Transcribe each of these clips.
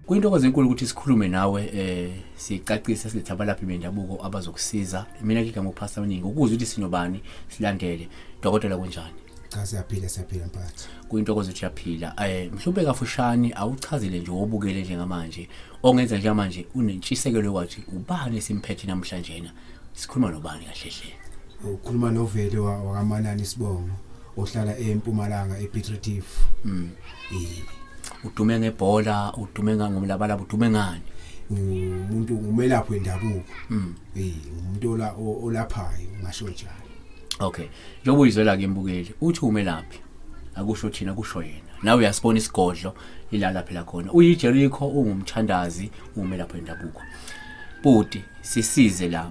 Kuyintokozo enkulu ukuthi sikhulume nawe sicacise silethe abalaphi bendabuko abazokusiza. Mina ngigama uPastor Maningi ukuze ukuthi sinobani silandele. Dokotela kunjani? Cha siyaphila mphathi. Kuyintokozo ukuthi uyaphila. Mhlawumbe kafushane awuchazile nje obukele njengamanje. Ongenza njengamanje unentshisekelo kwathi ubani esimphethe namhlanje na. Sikhuluma nobani kahle hle? Ukhuluma novele wakaManana isibongo ohlala eMpumalanga ePetritif. Udume ngebhola, udume ngomlabalaba, udume ngani? Umuntu umelaphi wendabuko. Umuntu olaphayo ngasho njalo. Okay. Njengoba uyizwela ke mbukeli, uthi umelaphi? Akusho thina kusho yena. Nawe uyasibona isigodlo ilala phela khona. UyeJericho ungumthandazi, umelaphi wendabuko. Buti sisize la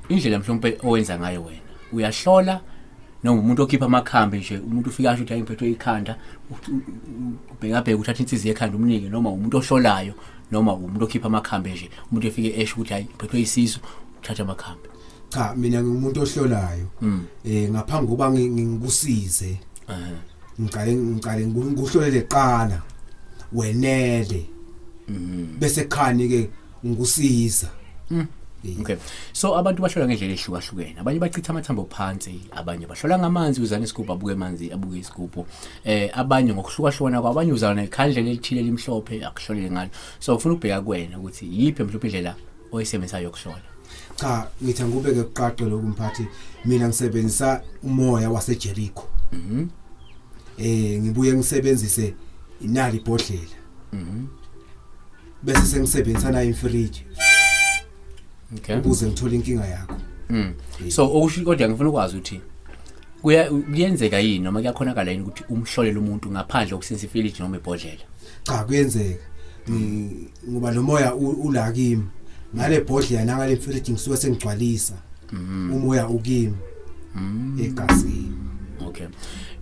indlela mhlawumbe owenza ngayo wena. Uyahlola noma umuntu okhipha amakhambi nje, umuntu ufika asho ukuthi ayiphethwe ikhanda, ubheka uthatha insizi ekhanda umnike, noma umuntu ohlolayo, noma umuntu okhipha amakhambi nje, umuntu efike esho ukuthi ayiphethwe isisu, uthatha amakhambi. Cha mina ngimuntu ohlolayo. Ngaphambi kokuba ngikusize. Ngiqale ngikuhlolele qala wenele. Bese khani ke ngikusiza. Okay. So abantu bahlola ngendlela ehlukahlukene. Abanye bachitha amathambo phansi, abanye bahlola ngamanzi uzana isigubhu abuke amanzi, abuke isigubhu. Abanye ngokuhlukahlukana kwabanye uzana ikhandlela elithile elimhlophe akuhlolele ngalo. So ufuna ukubheka kuwena ukuthi yiphi mhlawumbe indlela oyisebenzayo yokuhlola. Cha ngithi ngubeke uqaqe lokhu mphathi mina ngisebenzisa umoya waseJericho. Ngibuye ngisebenzise inali ibhodlela. Bese sengisebenzisa na infridge. Okay. Ukuze ngithole inkinga yakho. So okusho kodwa ngifuna ukwazi ukuthi kuyenzeka yini noma kuyakhonakala yini ukuthi umhlolele umuntu ngaphandle kokusebenzisa ifridge noma ibhodlela? Cha kuyenzeka. Ngoba lo moya ula kimi. Ngale bhodlela nangale fridge ngisuke sengigcwalisa. Umoya ukimi. Egazini. Okay.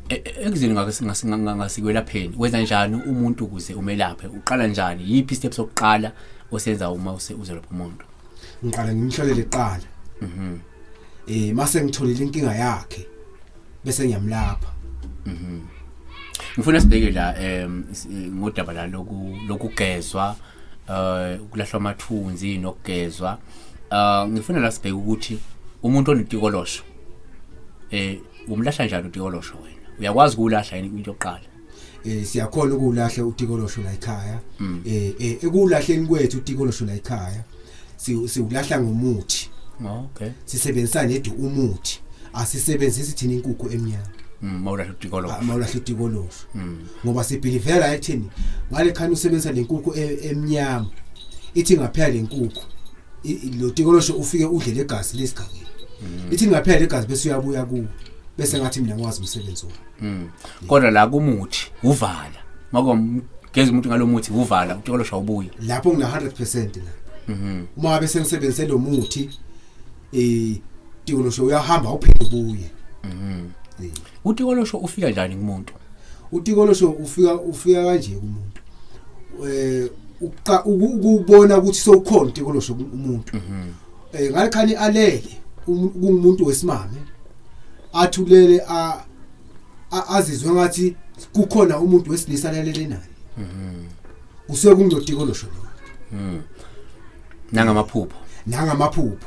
Ekuzini ngasikwelapheni wenza njani umuntu ukuze umelaphe? Uqala njani? Yiphi step sokuqala osenza uma uzelapha umuntu? Ngiqala ngimhlolele eqala. Mase ngitholile inkinga yakhe bese ngiyamlapha. Ngifuna sibheke la ngodaba la lokugezwa ukulahlwa amathunzi nokugezwa. Ngifuna la sibheke ukuthi umuntu onetikolosho umlahla njani utikolosho wena? Uyakwazi ukulahla yini into yokuqala? Siyakhona ukulahla utikolosho la ekhaya. Ekulahleni kwethu utikolosho la ekhaya siulahla ngomuthi. Okay. Sisebenzisa nedu umuthi. Asisebenzisi thina inkukhu emnyama. Mawulahla utikolosho. Mawulahla utikolosho. Ngoba sibhilivela ethini ngale khani usebenzisa lenkukhu emnyama. Ithi ngaphela lenkukhu lo tikolosho ufike udle legazi lesigageni. Ithi ngaphela legazi bese uyabuya ku bese ngathi mina ngwazi umsebenzi wami. Kodwa la kumuthi uvala. Makomgeza umuntu ngalomuthi uvala utikolosho awubuyi. Lapho ngina 100% la. Uma ngabe sengisebenzise lo muthi utikolosho uyahamba uphinde ubuye. Utikolosho ufika njani kumuntu? Utikolosho ufika kanje kumuntu. Ukubona ukuthi sokukhona utikolosho umuntu. Ngale khani alele kumuntu wesimame athulele azizwe ngathi kukhona umuntu wesilisa lalele naye. Kusuke kungotikolosho lo. Nangamaphupho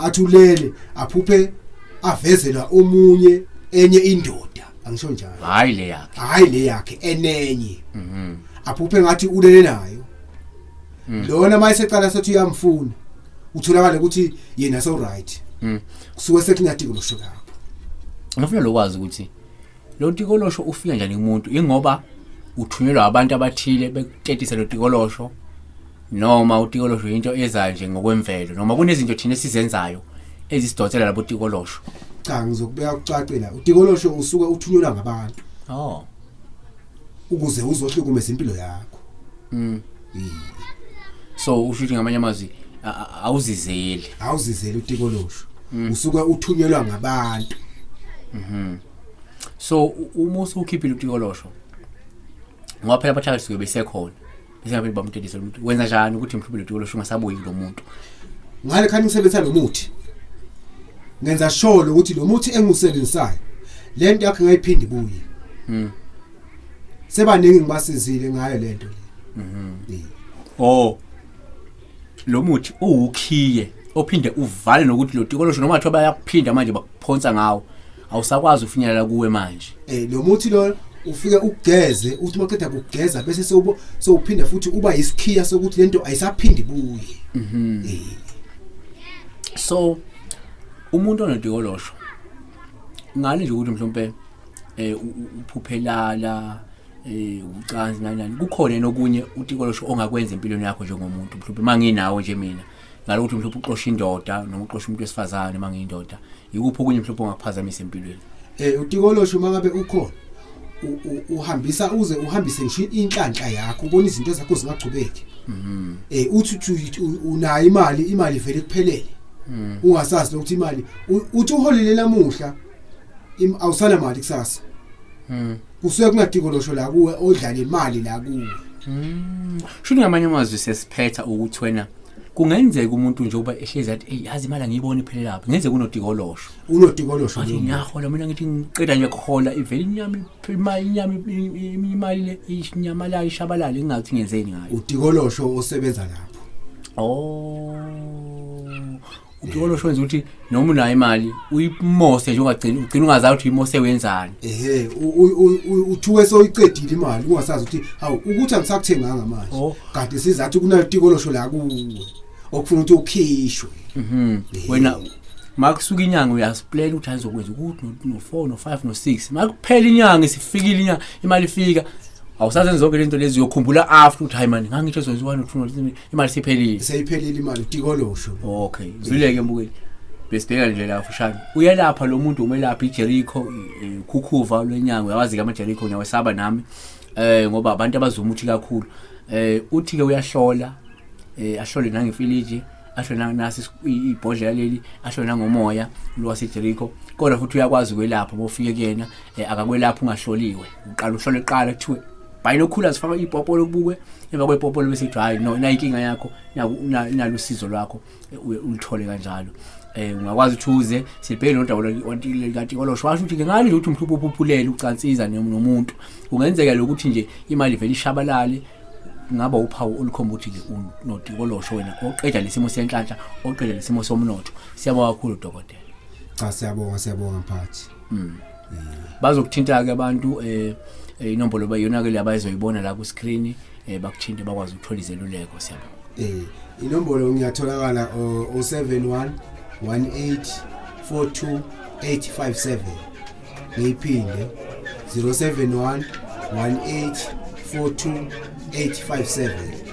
athulele aphuphe avezela omunye enye indoda angisho njalo. Hayi le yakhe enenye. Aphuphe ngathi ulele nayo. Lona mayiseqala sethi uyamfuna utholakala ukuthi yena so right. Kusuke sekunyatikolosho lapho. Ngifuna lokwazi ukuthi lo tikolosho ufika njani kumuntu ingoba uthunyelwa abantu abathile bekutetisa lo tikolosho noma utikolosho into ezayo nje ngokwemvelo noma kunezinto thina esizenzayo ezisidotshela labo tikolosho. Cha ngizokubeka ukucacela utikolosho usuke uthunyelwa ngabantu. Ukuze uzohlukumeza impilo yakho. So ushuthi ngamanye amazwi awuzizeli utikolosho. Usuke uthunyelwa ngabantu. So uma usukhiphile utikolosho ngoba abathakathi suke besekhona bese ngabe bamtedisa umuntu wenza njani ukuthi mhlawumbe utikolosho ungasabuyi lo muntu? Ngale khani ngisebenzisa lo muthi ngenza sure ukuthi lo muthi engisebenzisayo lento yakhe ngayiphindi ibuye sebaningi ngibasizile ngayo lento le lo muthi uwukhiye ophinde uvale nokuthi lo tikolosho noma bathiwa bayakuphinda manje bakuphonsa ngawo awusakwazi ufinyelela kuwe manje lo muthi lo ufike ugeze uthi maqeda ukugeza bese sewuphinda futhi uba isikhiya sokuthi lento ayisaphindi ibuye so umuntu onotikolosho ngale nje ukuthi mhlawumbe uphuphelala ucansi nani kukhona nokunye utikolosho ongakwenza empilweni yakho njengomuntu mhlawumbe manginawo nje mina ngalokuthi mhlawumbe uqosha indoda noma uqosha umuntu wesifazane mangiyindoda yikuphi okunye mhlawumbe ongakuphazamisa empilweni utikolosho mangabe ukhona uhambisa uhambise ngisho inhlanhla yakho ubona izinto zakho zingachubeki uthi unayo imali vele kuphelele ungasazi ukuthi imali uthi uholele namuhla awusana mali kusasa kusuke kunatikolosho la kuwe odlala imali la kuwe shuni ngamanye amazwi sesiphetha ukuthi wena kungenzeka umuntu nje uba ehlezi athi yazi imali ngiyibona iphelela lapha ngenzeka unotikolosho ngiyahola mina ngithi ngiqeda nje khola ivele imali le inyama la ishabalala engathi ngenzeni ngayo utikolosho osebenza lapho utikolosho wenza ukuthi noma unayo imali uyimose nje ugcina ungazazi ukuthi imose wenzani uthuwe soyiqedile imali ungasazi ukuthi hawu ukuthi angisakuthenganga manje kanti sizathi kunatikolosho la kuwe okufuna ukuthi ukhishwe wena makusuka inyanga uyasiplan ukuthi ayizokwenza ukuthi no4 no5 no6 makuphela inyanga isifikile inyanga imali ifika awusazenza zonke lento lezi uyokhumbula after ukuthi hayi man ngangitsho zonke 1 2 imali seyiphelile imali utikolosho okay zwileke mbukeli besibheka nje la fushane uyelapha lo muntu umelapha yeJericho ukukhuva lwenyanga uyawazi ke amaJericho nyawesaba nami ngoba abantu abazuma uthi kakhulu uthi ke uyahlola ahlole nangefiliji ahlole nasi ibhodlela leli ahlole nangomoya lwaseJericho kodwa futhi uyakwazi ukwelapha bofike kuyena akakwelapha ungahloliwe uqala uhlole eqala kuthiwe binoculars faka ipopolo kubukwe emva kwepopolo bese dry no inkinga yakho nalo usizo lwakho ulithole kanjalo ungakwazi uthuze sibheke nodaba lwantile kaTikolosho washo ukuthi ngani nje ukuthi umhlupho uphuphulele ucansiza nomuntu kungenzeka lokuthi nje imali vele ishabalale ngaba uphawu olukhomba ukuthi ke unotikolosho wena oqeda lesimo senhlanhla oqeda lesimo somnotho siyabonga kakhulu dokotela cha siyabonga mphathi bazokuthinta ke abantu inombolo bayona ke labayizoyibona la ku screen bakuthinte bakwazi ukuthola izeluleko siyabonga inombolo ngiyatholakala 071 18 42 857 ngiphinde 071 18 42 857